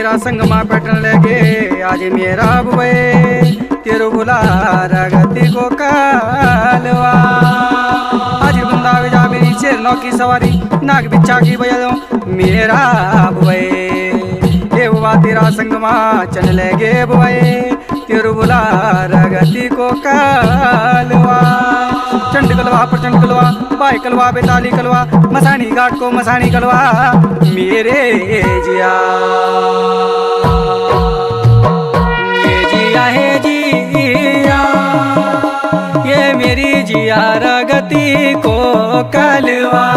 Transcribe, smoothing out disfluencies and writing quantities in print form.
तेरा संग माँ पैटन लगे आज मेरा बुए तेरो भुला रगती को कालवा आज बंदा जा मेरी शेर नौ की सवारी नाग बिच्छा की बजा मेरा बुए ये हुआ तेरा संग माँ चल लगे बुए तेरो भुला रगती को कालवा चंड कलवा प्रचंड कलवा बाई कलवा बेताली कलवा मसानी घाट को मसानी कलवा मेरे जिया ये जिया है जिया ये मेरी जिया रगती को कलवा